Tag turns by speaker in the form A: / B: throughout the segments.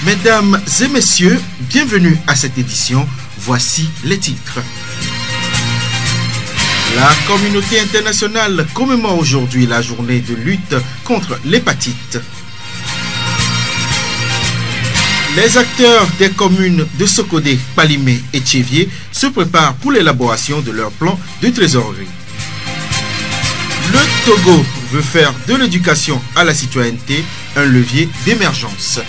A: Mesdames et messieurs, bienvenue à cette édition. Voici les titres. La communauté internationale commémore aujourd'hui la journée de lutte contre l'hépatite. Les acteurs des communes de Sokodé, Palimé et Tchévié se préparent pour l'élaboration de leur plan de trésorerie. Le Togo veut faire de l'éducation à la citoyenneté un levier d'émergence.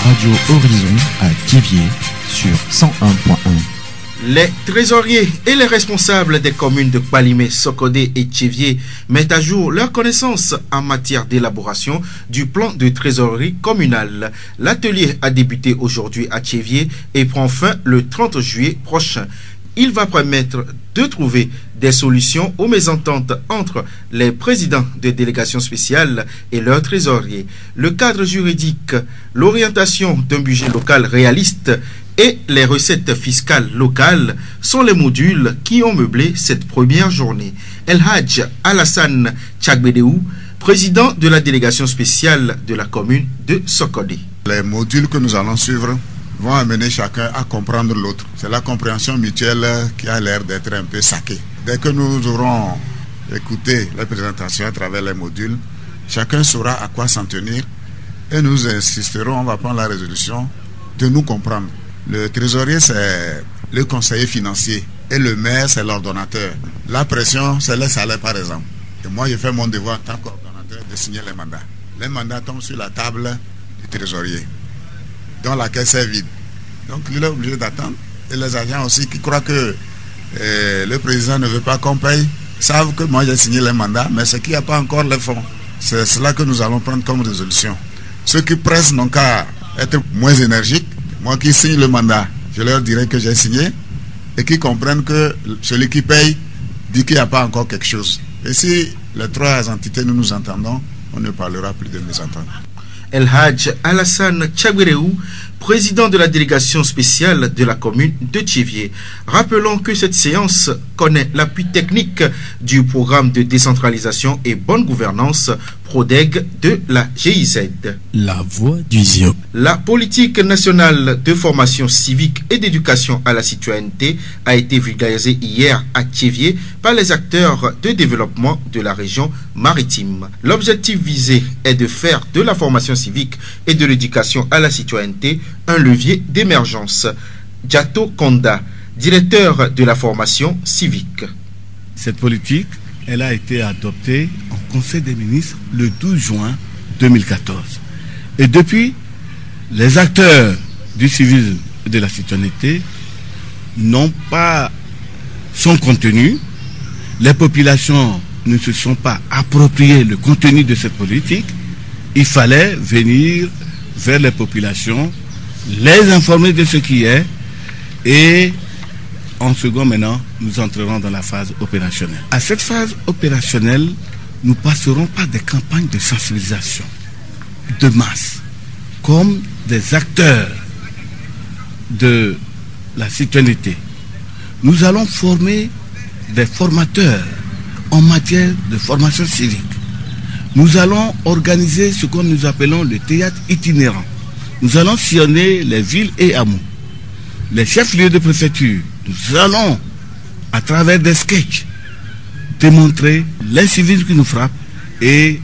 B: Radio Horizon à Tchévié sur 101.1.
A: Les trésoriers et les responsables des communes de Palimé, Sokodé et Tchévié mettent à jour leurs connaissances en matière d'élaboration du plan de trésorerie communale. L'atelier a débuté aujourd'hui à Tchévié et prend fin le 30 juillet prochain. Il va permettre de trouver des solutions aux mésententes entre les présidents de délégations spéciales et leurs trésoriers. Le cadre juridique, l'orientation d'un budget local réaliste et les recettes fiscales locales sont les modules qui ont meublé cette première journée. El Hadj Alassane Tchagbedéou, président de la délégation spéciale de la commune de Sokodé.
C: Les modules que nous allons suivre vont amener chacun à comprendre l'autre. C'est la compréhension mutuelle qui a l'air d'être un peu saquée. Dès que nous aurons écouté les présentations à travers les modules, chacun saura à quoi s'en tenir et nous insisterons, on va prendre la résolution de nous comprendre. Le trésorier, c'est le conseiller financier et le maire, c'est l'ordonnateur. La pression, c'est les salaires par exemple. Et moi, je fais mon devoir en tant qu'ordonnateur de signer les mandats. Les mandats tombent sur la table du trésorier, dont la caisse est vide. Donc il est obligé d'attendre. Et les agents aussi qui croient que le président ne veut pas qu'on paye, savent que moi j'ai signé les mandats, mais c'est qu'il n'y a pas encore les fonds. C'est cela que nous allons prendre comme résolution. Ceux qui pressent n'ont qu'à être moins énergiques. Moi qui signe le mandat, je leur dirai que j'ai signé et qu'ils comprennent que celui qui paye dit qu'il n'y a pas encore quelque chose. Et si les trois entités nous nous entendons, on ne parlera plus de mésentente.
A: El Hadj Alassane Tchagbedéou, président de la délégation spéciale de la commune de Tchévié. Rappelons que cette séance connaît l'appui technique du programme de décentralisation et bonne gouvernance PRODEG de la GIZ.
B: La voix du Ziop.
A: La politique nationale de formation civique et d'éducation à la citoyenneté a été vulgarisée hier à Tchévié par les acteurs de développement de la région maritime. L'objectif visé est de faire de la formation civique et de l'éducation à la citoyenneté un levier d'émergence. Djato Konda, directeur de la formation civique.
D: Cette politique, elle a été adoptée en Conseil des ministres le 12 juin 2014. Et depuis, les acteurs du civisme et de la citoyenneté n'ont pas son contenu. Les populations ne se sont pas appropriées le contenu de cette politique. Il fallait venir vers les populations, les informer de ce qui est, et en second maintenant, nous entrerons dans la phase opérationnelle. À cette phase opérationnelle, nous passerons par des campagnes de sensibilisation de masse, comme des acteurs de la citoyenneté. Nous allons former des formateurs en matière de formation civique. Nous allons organiser ce que nous appelons le théâtre itinérant. Nous allons sillonner les villes et hameaux, les chefs-lieux de préfecture. Nous allons, à travers des sketchs, démontrer l'incivisme qui nous frappe et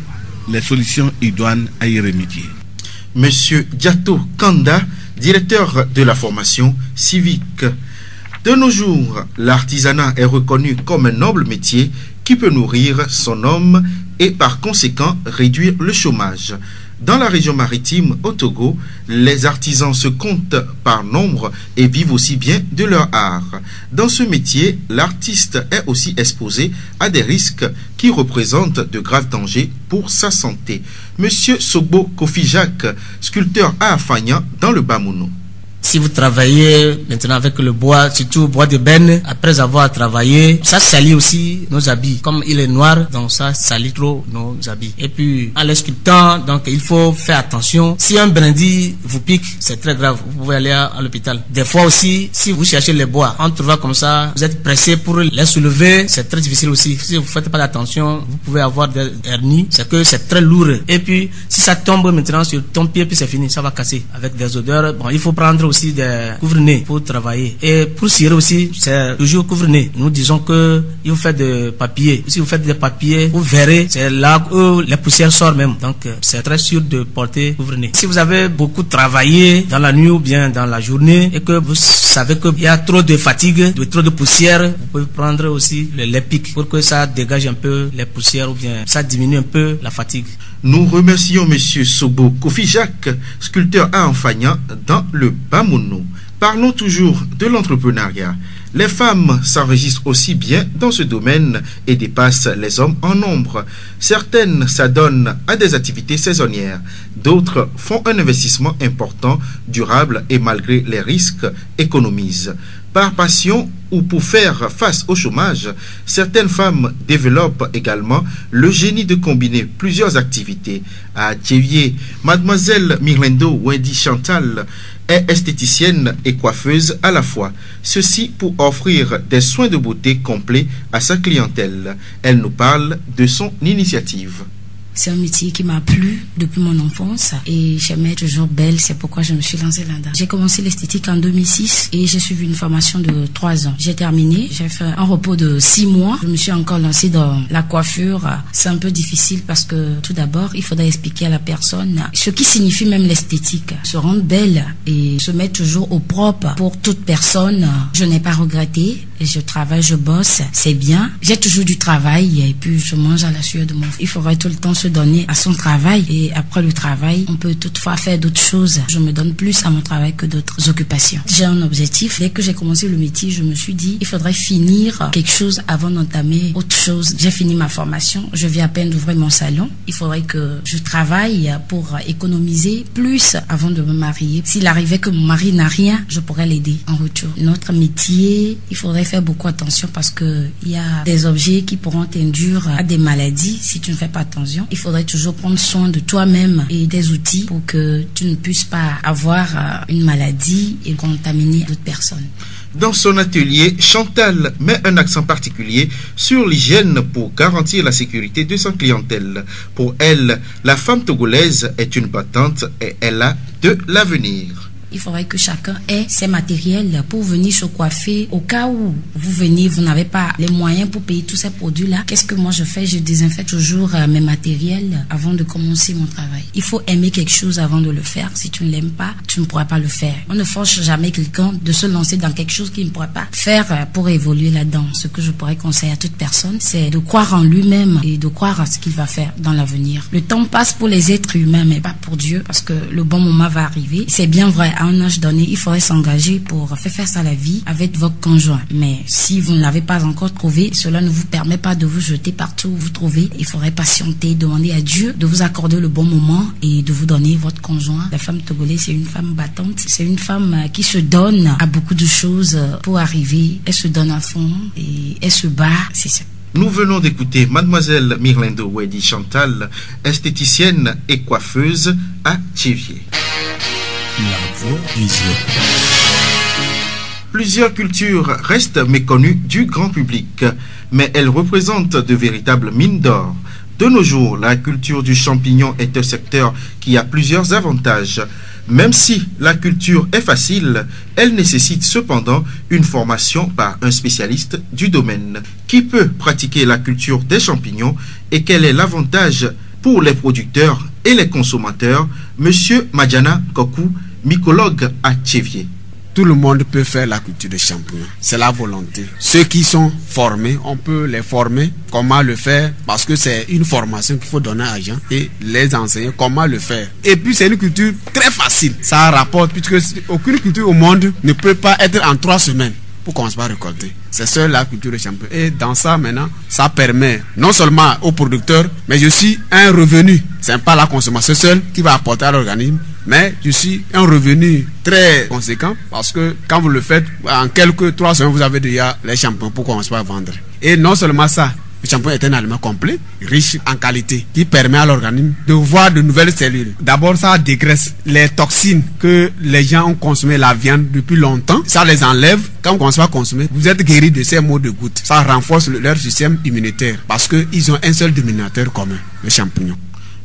D: les solutions idoines à y remédier.
A: Monsieur Djato Kanda, directeur de la formation civique. De nos jours, l'artisanat est reconnu comme un noble métier qui peut nourrir son homme et par conséquent réduire le chômage. Dans la région maritime au Togo, les artisans se comptent par nombre et vivent aussi bien de leur art. Dans ce métier, l'artiste est aussi exposé à des risques qui représentent de graves dangers pour sa santé. Monsieur Sogbo Kofi Jacques, sculpteur à Afagnan dans le Bamouno.
E: Si vous travaillez maintenant avec le bois, surtout bois de benne, après avoir travaillé, ça salit aussi nos habits. Comme il est noir, donc ça salit trop nos habits. Et puis, en les sculptant, donc il faut faire attention. Si un brindille vous pique, c'est très grave. Vous pouvez aller à l'hôpital. Des fois aussi, si vous cherchez les bois, en trouvant comme ça, vous êtes pressé pour les soulever, c'est très difficile aussi. Si vous ne faites pas attention, vous pouvez avoir des hernies. C'est que c'est très lourd. Et puis, si ça tombe maintenant sur ton pied, puis c'est fini, ça va casser avec des odeurs. Bon, il faut prendre aussi des couvre-nez pour travailler. Et pour cirer aussi, c'est toujours couvre-nez. Nous disons que il faut faire de papier. Si vous faites des papiers, vous verrez, c'est là où les poussières sortent même. Donc, c'est très sûr de porter couvre-nez. Si vous avez beaucoup travaillé dans la nuit ou bien dans la journée et que vous savez qu'il y a trop de fatigue, trop de poussière, vous pouvez prendre aussi les pics pour que ça dégage un peu les poussières ou bien ça diminue un peu la fatigue.
A: Nous remercions M. Sobo Kofi Jacques, sculpteur à Enfagnan dans le Bamounou. Parlons toujours de l'entrepreneuriat. Les femmes s'enregistrent aussi bien dans ce domaine et dépassent les hommes en nombre. Certaines s'adonnent à des activités saisonnières. D'autres font un investissement important, durable et malgré les risques, économisent. Par passion ou pour faire face au chômage, certaines femmes développent également le génie de combiner plusieurs activités. À Thiévier, mademoiselle Mirlendo Wendy Chantal est esthéticienne et coiffeuse à la fois. Ceci pour offrir des soins de beauté complets à sa clientèle. Elle nous parle de son initiative.
F: C'est un métier qui m'a plu depuis mon enfance et j'aimais toujours belle, c'est pourquoi je me suis lancée là-dedans. J'ai commencé l'esthétique en 2006 et j'ai suivi une formation de 3 ans. J'ai terminé, j'ai fait un repos de 6 mois. Je me suis encore lancée dans la coiffure. C'est un peu difficile parce que tout d'abord, il faudrait expliquer à la personne ce qui signifie même l'esthétique. Se rendre belle et se mettre toujours au propre pour toute personne. Je n'ai pas regretté. Je travaille, je bosse, c'est bien. J'ai toujours du travail et puis je mange à la sueur de mon frère. Il faudrait tout le temps se donner à son travail et après le travail, on peut toutefois faire d'autres choses. Je me donne plus à mon travail que d'autres occupations. J'ai un objectif. Dès que j'ai commencé le métier, je me suis dit, il faudrait finir quelque chose avant d'entamer autre chose. J'ai fini ma formation. Je viens à peine d'ouvrir mon salon. Il faudrait que je travaille pour économiser plus avant de me marier. S'il arrivait que mon mari n'a rien, je pourrais l'aider en retour. Notre métier, il faudrait faire beaucoup attention parce que il y a des objets qui pourront t'induire à des maladies si tu ne fais pas attention. Il faudrait toujours prendre soin de toi-même et des outils pour que tu ne puisses pas avoir une maladie et contaminer d'autres personnes.
A: Dans son atelier, Chantal met un accent particulier sur l'hygiène pour garantir la sécurité de sa clientèle. Pour elle, la femme togolaise est une battante et elle a de l'avenir.
F: Il faudrait que chacun ait ses matériels pour venir se coiffer. Au cas où vous venez, vous n'avez pas les moyens pour payer tous ces produits-là. Qu'est-ce que moi je fais? Je désinfecte toujours mes matériels avant de commencer mon travail. Il faut aimer quelque chose avant de le faire. Si tu ne l'aimes pas, tu ne pourras pas le faire. On ne force jamais quelqu'un de se lancer dans quelque chose qu'il ne pourra pas faire pour évoluer là-dedans. Ce que je pourrais conseiller à toute personne, c'est de croire en lui-même et de croire à ce qu'il va faire dans l'avenir. Le temps passe pour les êtres humains, mais pas pour Dieu, parce que le bon moment va arriver. C'est bien vrai. À un âge donné, il faudrait s'engager pour faire face à la vie avec votre conjoint. Mais si vous ne l'avez pas encore trouvé, cela ne vous permet pas de vous jeter partout où vous trouvez. Il faudrait patienter, demander à Dieu de vous accorder le bon moment et de vous donner votre conjoint. La femme togolaise, c'est une femme battante. C'est une femme qui se donne à beaucoup de choses pour arriver. Elle se donne à fond et elle se bat. C'est ça.
A: Nous venons d'écouter mademoiselle Mirlendo Wendy Chantal, esthéticienne et coiffeuse à Thiévier.
B: La voix du Zion.
A: Plusieurs cultures restent méconnues du grand public, mais elles représentent de véritables mines d'or. De nos jours, la culture du champignon est un secteur qui a plusieurs avantages. Même si la culture est facile, elle nécessite cependant une formation par un spécialiste du domaine. Qui peut pratiquer la culture des champignons et quel est l'avantage pour les producteurs et les consommateurs? Monsieur Madjana Kokou, mycologue à Thiévier.
G: Tout le monde peut faire la culture des champignons. C'est la volonté. Ceux qui sont formés, on peut les former comment le faire parce que c'est une formation qu'il faut donner à gens et les enseigner comment le faire. Et puis c'est une culture très facile. Ça rapporte puisque aucune culture au monde ne peut pas être en 3 semaines. pour qu'on se va récolter. C'est ça la culture de champignon. Et dans ça, maintenant, ça permet non seulement aux producteurs, mais aussi un revenu. C'est pas la consommation seule qui va apporter à l'organisme, mais aussi un revenu très conséquent, parce que quand vous le faites, en quelques 3 semaines, vous avez déjà les champignons pour qu'on se va vendre. Et non seulement ça, le champignon est un aliment complet, riche en qualité, qui permet à l'organisme de voir de nouvelles cellules. D'abord, ça dégraisse les toxines que les gens ont consommé la viande depuis longtemps. Ça les enlève. Quand vous commencez à consommer, vous êtes guéri de ces maux de goutte. Ça renforce leur système immunitaire parce qu'ils ont un seul dénominateur commun, le champignon.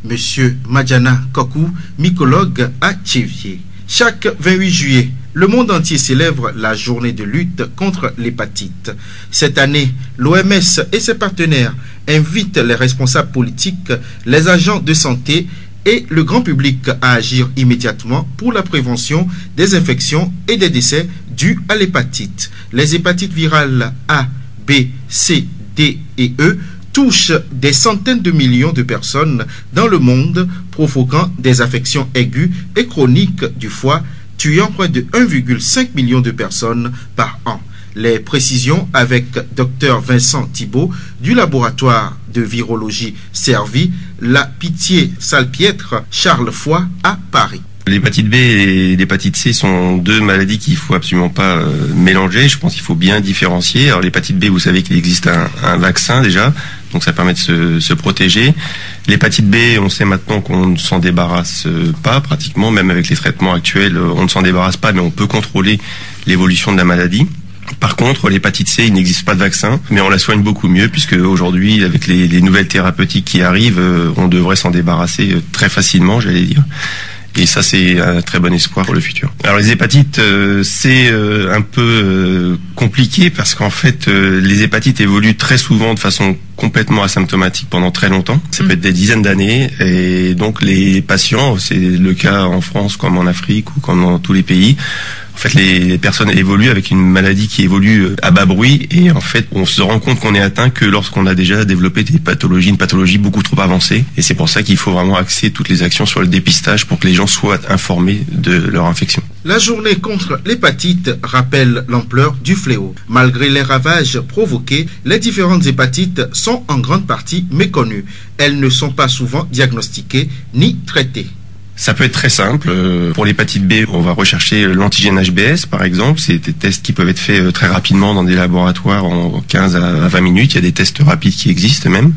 A: Monsieur Madjana Kokou, mycologue à Tchéviers. Chaque 28 juillet, le monde entier célèbre la journée de lutte contre l'hépatite. Cette année, l'OMS et ses partenaires invitent les responsables politiques, les agents de santé et le grand public à agir immédiatement pour la prévention des infections et des décès dus à l'hépatite. Les hépatites virales A, B, C, D et E touchent des centaines de millions de personnes dans le monde, provoquant des affections aiguës et chroniques du foie, tuant près de 1,5 million de personnes par an. Les précisions avec Dr Vincent Thibault du laboratoire de virologie Cervi, la Pitié-Salpêtre, Charles Foix à Paris.
H: L'hépatite B et l'hépatite C sont 2 maladies qu'il ne faut absolument pas mélanger. Je pense qu'il faut bien différencier. Alors l'hépatite B, vous savez qu'il existe un vaccin déjà, donc ça permet de se protéger. L'hépatite B, on sait maintenant qu'on ne s'en débarrasse pas pratiquement, même avec les traitements actuels, on ne s'en débarrasse pas, mais on peut contrôler l'évolution de la maladie. Par contre, l'hépatite C, il n'existe pas de vaccin, mais on la soigne beaucoup mieux, puisque aujourd'hui, avec les nouvelles thérapeutiques qui arrivent, on devrait s'en débarrasser très facilement, j'allais dire. Et ça, c'est un très bon espoir pour le futur. Alors les hépatites, c'est un peu compliqué parce qu'en fait, les hépatites évoluent très souvent de façon complètement asymptomatique pendant très longtemps. Ça peut être des dizaines d'années. Et donc les patients, c'est le cas en France comme en Afrique ou comme dans tous les pays, en fait, les personnes évoluent avec une maladie qui évolue à bas bruit et en fait, on se rend compte qu'on est atteint que lorsqu'on a déjà développé une pathologie beaucoup trop avancée. Et c'est pour ça qu'il faut vraiment axer toutes les actions sur le dépistage pour que les gens soient informés de leur infection.
A: La journée contre l'hépatite rappelle l'ampleur du fléau. Malgré les ravages provoqués, les différentes hépatites sont en grande partie méconnues. Elles ne sont pas souvent diagnostiquées ni traitées.
H: Ça peut être très simple. Pour l'hépatite B, on va rechercher l'antigène HBS, par exemple. C'est des tests qui peuvent être faits très rapidement dans des laboratoires en 15 à 20 minutes. Il y a des tests rapides qui existent même.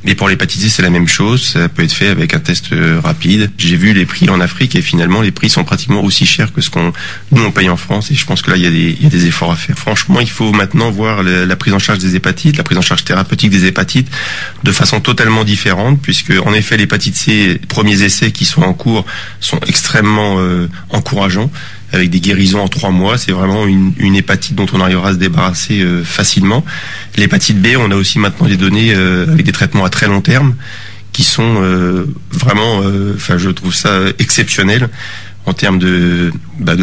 H: Et pour l'hépatite C, c'est la même chose. Ça peut être fait avec un test rapide. J'ai vu les prix en Afrique et finalement, les prix sont pratiquement aussi chers que ce qu'on nous on paye en France. Et je pense que là, il y a des efforts à faire. Franchement, il faut maintenant voir la prise en charge des hépatites, la prise en charge thérapeutique des hépatites de façon totalement différente, puisque en effet, l'hépatite C, les premiers essais qui sont en cours sont extrêmement encourageants, avec des guérisons en 3 mois. C'est vraiment une hépatite dont on arrivera à se débarrasser facilement. L'hépatite B, on a aussi maintenant des données avec des traitements à très long terme qui sont vraiment, je trouve ça exceptionnel en termes de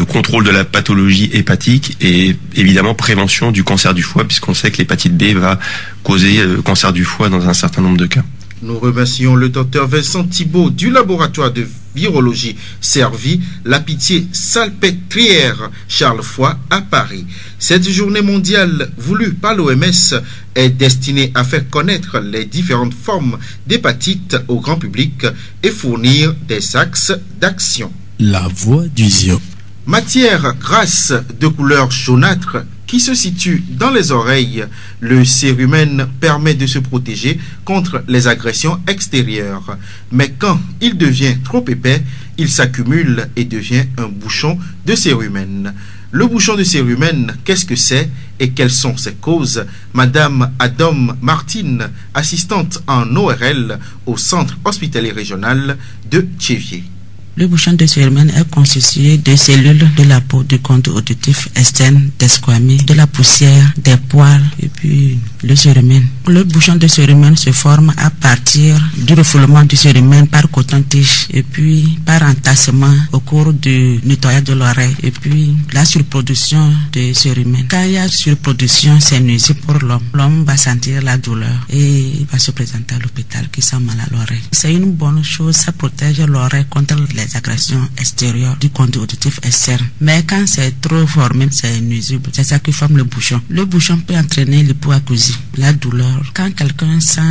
H: contrôle de la pathologie hépatique et évidemment prévention du cancer du foie, puisqu'on sait que l'hépatite B va causer cancer du foie dans un certain nombre de cas.
A: Nous remercions le docteur Vincent Thibault du laboratoire de virologie Cervi, la Pitié-Salpêtrière Charles Foix à Paris. Cette journée mondiale voulue par l'OMS est destinée à faire connaître les différentes formes d'hépatite au grand public et fournir des axes d'action.
B: La voix du Zion.
A: Matière grasse de couleur jaunâtre qui se situe dans les oreilles, le cérumen permet de se protéger contre les agressions extérieures. Mais quand il devient trop épais, il s'accumule et devient un bouchon de cérumen. Le bouchon de cérumen, qu'est-ce que c'est et quelles sont ses causes? Madame Adam Martine, assistante en ORL au Centre hospitalier régional de Tchéviers.
I: Le bouchon de cérumen est constitué de cellules de la peau, du conduit auditif externe, des squamées, de la poussière, des poils et puis le cérumen. Le bouchon de cérumen se forme à partir du refoulement du cérumen par coton-tige et puis par entassement au cours du nettoyage de l'oreille et puis la surproduction de cérumen. Quand il y a surproduction, c'est nuisible pour l'homme. L'homme va sentir la douleur et il va se présenter à l'hôpital qui sent mal à l'oreille. C'est une bonne chose, ça protège l'oreille contre les les agressions extérieures du conduit auditif externe. Mais quand c'est trop formé, c'est nuisible. C'est ça qui forme le bouchon. Le bouchon peut entraîner l'hypoacousie, la douleur. Quand quelqu'un sent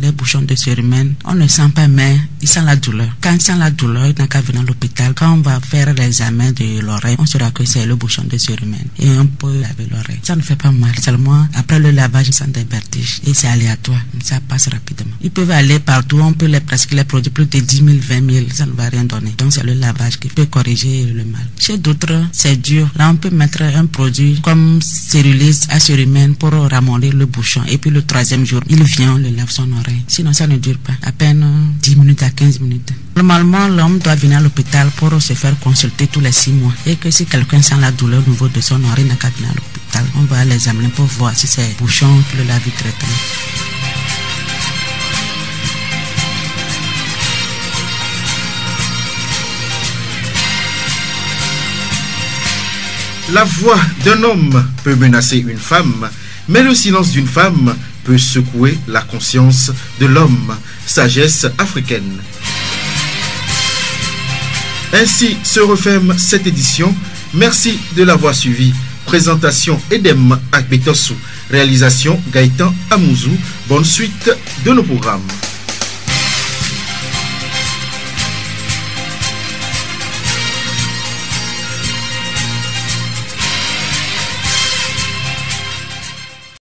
I: les bouchons de cérumen, on ne sent pas, mais il sent la douleur. Quand il sent la douleur, il n'a qu'à venir à l'hôpital. Quand on va faire l'examen de l'oreille, on saura que c'est le bouchon de cérumen. Et on peut laver l'oreille. Ça ne fait pas mal. Seulement, après le lavage, il sent des vertiges. Et c'est aléatoire. Ça passe rapidement. Ils peuvent aller partout. On peut les prescrire les produits plus de 10 000, 20 000. Ça ne va rien donner. Donc, c'est le lavage qui peut corriger le mal. Chez d'autres, c'est dur. Là, on peut mettre un produit comme Cérulis à cérumen pour ramollir le bouchon. Et puis, le troisième jour, il vient, on le lave son oreille. Sinon, ça ne dure pas. À peine 10 minutes à 15 minutes. Normalement, l'homme doit venir à l'hôpital pour se faire consulter tous les 6 mois. Et que si quelqu'un sent la douleur au niveau de son oreille, il n'a qu'à venir à l'hôpital. On va l'examiner pour voir si c'est bouchon pour le laver directement.
A: La voix d'un homme peut menacer une femme, mais le silence d'une femme peut secouer la conscience de l'homme. Sagesse africaine. Ainsi se referme cette édition. Merci de l'avoir suivi. Présentation Edem Akbetosu. Réalisation Gaëtan Amouzou. Bonne suite de nos programmes.